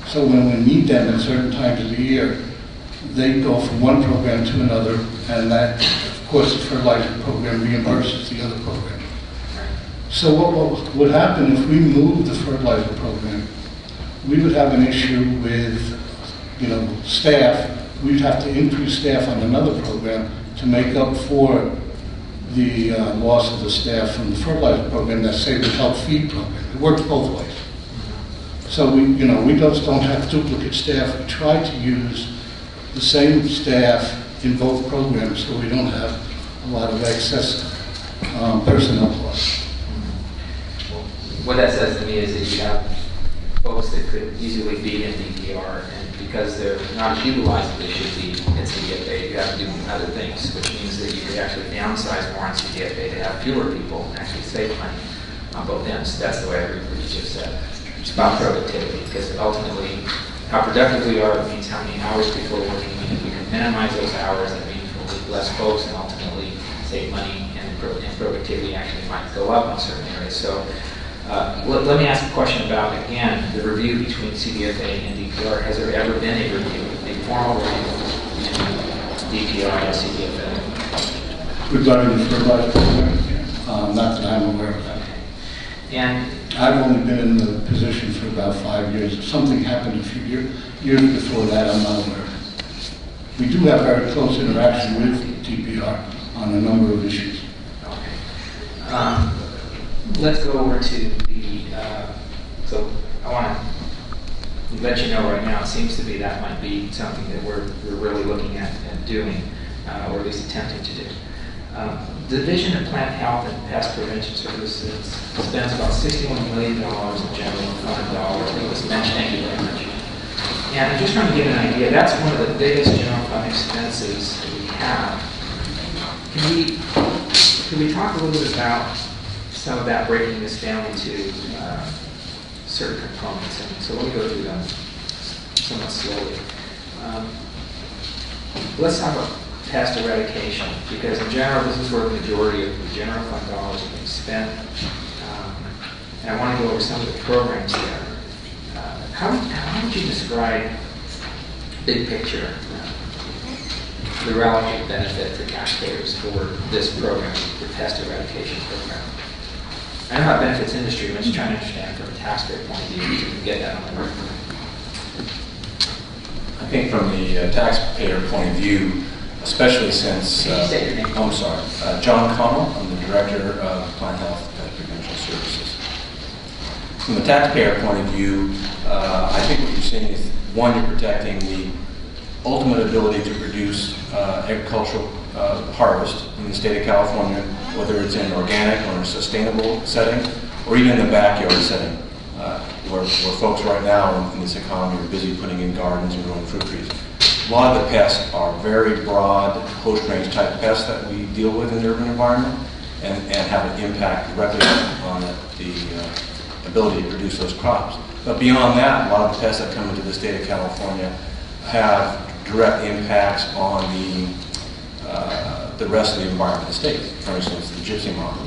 So when we need them at certain times of the year, they go from one program to another, and that, of course, the fertilizer program reimburses the other program. So what would happen if we moved the fertilizer program? We would have an issue with, staff. We'd have to increase staff on another program to make up for the loss of the staff from the fertilizer program, that say the health feed program. It works both ways. So we just don't have duplicate staff. We try to use the same staff in both programs so we don't have a lot of excess personnel costs.
What that says to me is that you have folks that could easily be in DPR, and because they're not as utilized as they should be in CDFA, you have to do other things, which means that you could actually downsize more on CDFA to have fewer people and actually save money on both ends. That's the way I read what you just said. It's about productivity, because ultimately, how productive we are means how many hours people are working. And if we can minimize those hours, that means we'll need less folks and ultimately save money, and productivity actually might go up in certain areas. So let me ask a question about, again, the review between CDFA and DPR. Has there ever been a review, a formal review between DPR and CDFA?
Regarding the fertilizer program, not that I'm aware of that.
And
I've only been in the position for about 5 years. If something happened a few years before that, I'm not aware of it. We do have very close interaction with DPR on a number of issues.
Okay. Let's go over to the, so I want to let you know right now, it seems to be that might be something that we're really looking at doing, or at least attempting to do. The Division of Plant Health and Pest Prevention Services spends about $61 million in general fund dollars. It was mentioned, thank you very much. And I'm just trying to get an idea. That's one of the biggest general fund expenses that we have. Can we talk a little bit about some of that, breaking this down into certain components? And so let me go through them somewhat slowly. Let's talk about pest eradication, because in general, this is where the majority of the general fund dollars are being spent. And I want to go over some of the programs there. How would you describe, big picture, the relative benefit to taxpayers for this program, the pest eradication program? I know how it benefits industry, but I'm just trying to understand from a taxpayer point of view, so we can get that on the record.
I think from the taxpayer point of view, especially since,
Can you state your name?
I'm sorry, John Connell, I'm the Director of Plant Health and Pest Prevention Services. From the taxpayer point of view, I think what you're seeing is, one, you're protecting the ultimate ability to produce agricultural harvest in the state of California, whether it's in an organic or a sustainable setting, or even in the backyard setting, where folks right now in this economy are busy putting in gardens and growing fruit trees. A lot of the pests are very broad, host-range type pests that we deal with in the urban environment, and have an impact directly on the ability to produce those crops. But beyond that, a lot of the pests that come into the state of California have direct impacts on the rest of the environment of the state. For instance, the gypsy moth,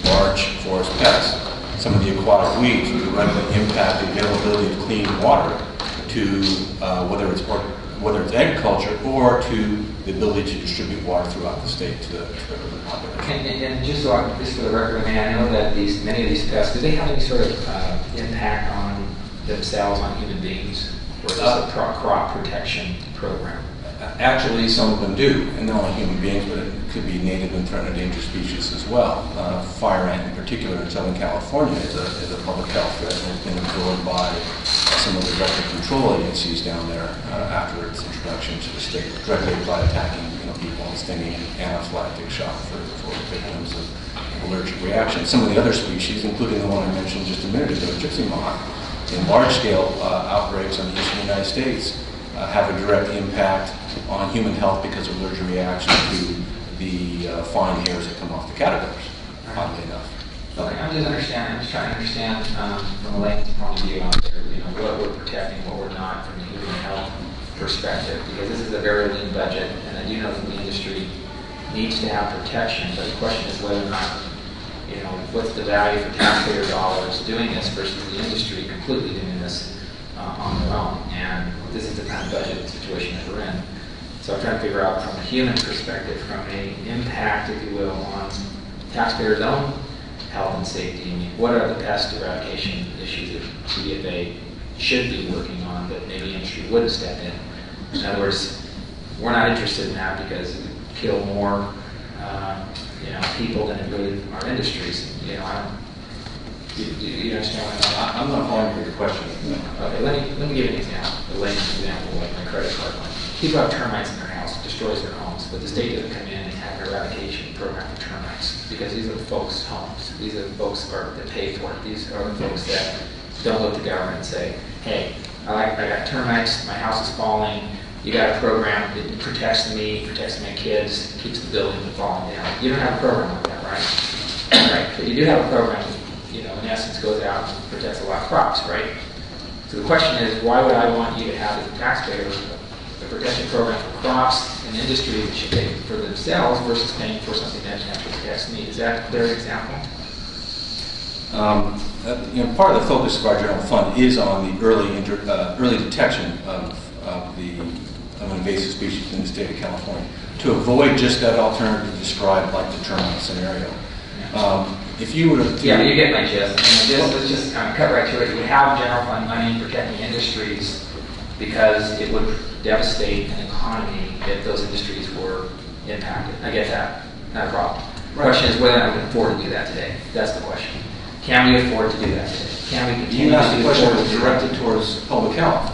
large forest pests, some of the aquatic weeds directly impact the availability of clean water to whether it's agriculture or to the ability to distribute water throughout the state to the urban population.
And just for the record, I know that many of these pests, do they have any sort of impact on themselves, on human beings, or is this a crop protection program?
Actually, some of them do, and not only human beings, but it could be native and threatened endangered species as well. Fire ant, in particular, in Southern California, is a public health threat and has been absorbed by some of the vector control agencies down there after its introduction to the state, directly by attacking people and stinging anaphylactic shock for victims of allergic reactions. Some of the other species, including the one I mentioned just a minute ago, gypsy moth, in large-scale outbreaks in the eastern United States, have a direct impact on human health because of allergic reaction to the fine hairs that come off the caterpillars, oddly enough.
Okay, I'm just trying to understand from a layman's point of view out there, what we're protecting, what we're not from a human health perspective, because this is a very lean budget, and I do know that the industry needs to have protection, but the question is whether or not, what's the value for taxpayer dollars doing this versus the industry completely doing this on their own, and this is the kind of budget situation that we're in. So I'm trying to figure out from a human perspective, from an impact, if you will, on taxpayers' own health and safety. I mean, what are the pest eradication issues that CDFA should be working on that maybe industry wouldn't step in? In other words, we're not interested in that because it would kill more people than it would our industries. Do you understand what
I'm not following your question.
Okay, let me give you an example, a layman's example, like my credit card line. People have termites in their house, it destroys their homes, but the state doesn't come in and have an eradication program for termites, because these are the folks' homes. These are the folks that pay for it. These are the folks that don't look to government and say, hey, I got termites, my house is falling, you got a program that protects me, protects my kids, keeps the building from falling down. You don't have a program like that, right? Right. But you do have a program that, in essence, goes out and protects a lot of crops, right? So the question is, why would I want you to have, as a taxpayer, a protection program for crops and industry that should pay for themselves versus paying for something that actually protects me? Is that a clear example?
Part of the focus of our general fund is on the early detection of an invasive species in the state of California, to avoid just that alternative described like the termite scenario. If you were to...
Yeah, you get my gist. Let's just kind of cut right to it. You have general fund money protecting industries because it would devastate an economy if those industries were impacted. I get that. Not a problem. The question is whether or not we can afford to do that today. That's the question. Can we afford to do that today? Can we continue
You
to
asked the question
afford
was
to do
directed
that?
towards public health.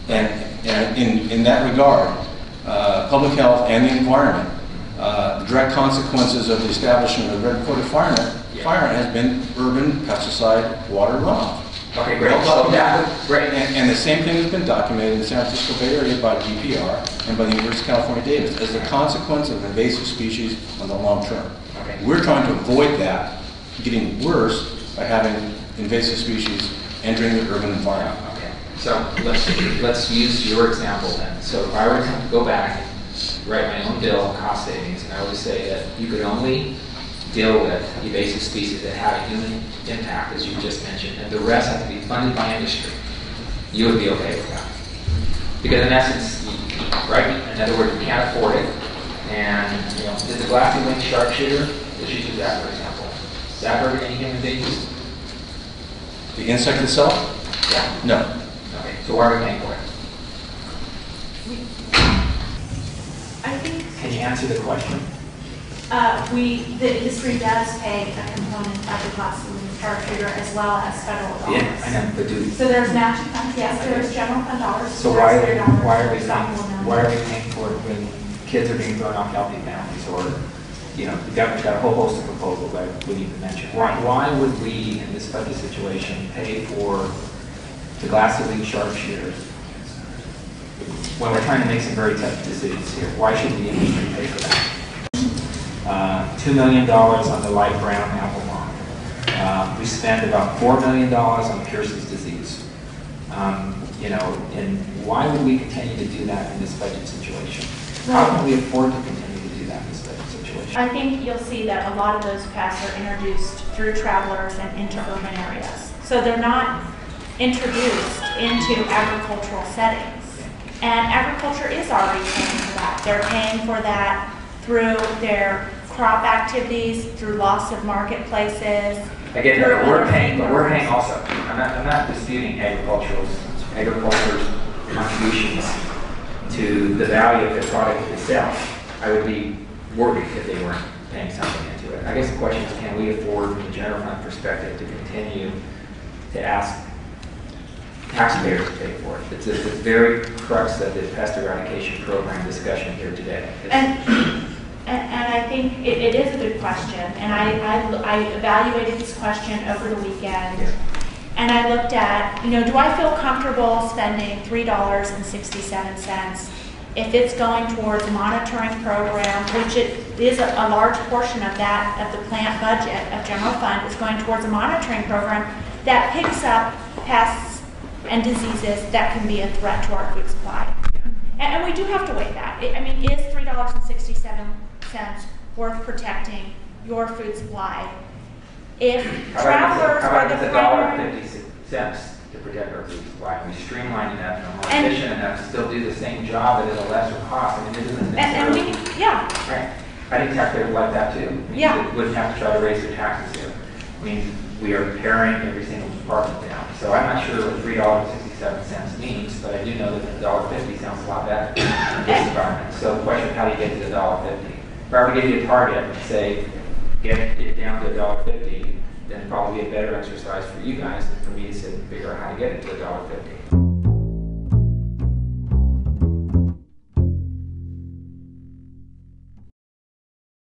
And in that regard, public health and the environment, the direct consequences of the establishment of the red coated fire net has been urban pesticide water runoff.
Okay, great.
Well,
Great.
And the same thing has been documented in the San Francisco Bay Area by DPR and by the University of California, Davis as a consequence of invasive species on the long term.
Okay.
We're trying to avoid that getting worse by having invasive species entering the urban environment.
Okay. So let's use your example then. So if I were to go back and write my own bill on cost savings, and I would say that you could only deal with invasive species that have a human impact, as you just mentioned, and the rest have to be funded by industry, you would be okay with that. Because in essence, right, in other words, you can't afford it, and, you know, did the glassy-winged sharpshooter, let's use that for example, is that hurting any human beings?
The insect itself?
Yeah.
No.
Okay, so why are we paying for it?
I think
Can you answer the question?
the industry does pay a component of the cost of the sharpshooter as well as federal dollars.
Yeah, I know, but do,
So there's matching funds, yes, there's general fund dollars.
so
there's
why
their dollars,
are we
there's
paying,
supplemental.
why are we paying for it when kids are being thrown off healthy families, or, you know, the government's got a whole host of proposals that we need to mention. Why would we, in this budget situation, pay for the glass-of-wing sharpshooter when we're trying to make some very tough decisions here? Why should the industry pay for that? $2 million on the light brown apple bomb. We spend about $4 million on Pearson's disease. You know, and why would we continue to do that in this budget situation? How can we afford to continue to do that in this budget situation?
I think you'll see that a lot of those pests are introduced through travelers and into urban areas. So they're not introduced into agricultural settings. And agriculture is already paying for that. They're paying for that through their crop activities, through loss of marketplaces.
Again,
through
we're
other
paying
things.
also. I'm not disputing agriculture's contributions to the value of the product itself. I would be worried if they weren't paying something into it. I guess the question is, can we afford, from the general fund perspective, to continue to ask taxpayers to pay for it? It's the very crux of the pest eradication program discussion here today.
And I think it is a good question, and I evaluated this question over the weekend, and I looked at, you know, do I feel comfortable spending $3.67 if it's going towards a monitoring program, which it is a large portion of that, of the plant budget of general fund is going towards a monitoring program that picks up pests and diseases that can be a threat to our food supply. And we do have to weigh that. I mean, is $3.67 worth protecting your food supply? If travelers are the primary...
$1.50 to protect our food supply? Are we streamlining that and more efficient enough to still do the same job but at a lesser cost? I mean, it isn't necessarily... Right. I think taxpayers would like that too. I mean, they wouldn't have to try to raise their taxes here. I mean, we are paring every single department down. So I'm not sure what $3.67 means, but I do know that $1.50 sounds a lot better in this environment. So the question is, how do you get to the $1.50? If I were to give you a target and say, get it down to $1.50, then it'd probably be a better exercise for you guys than for me to sit and figure out how to get it to $1.50.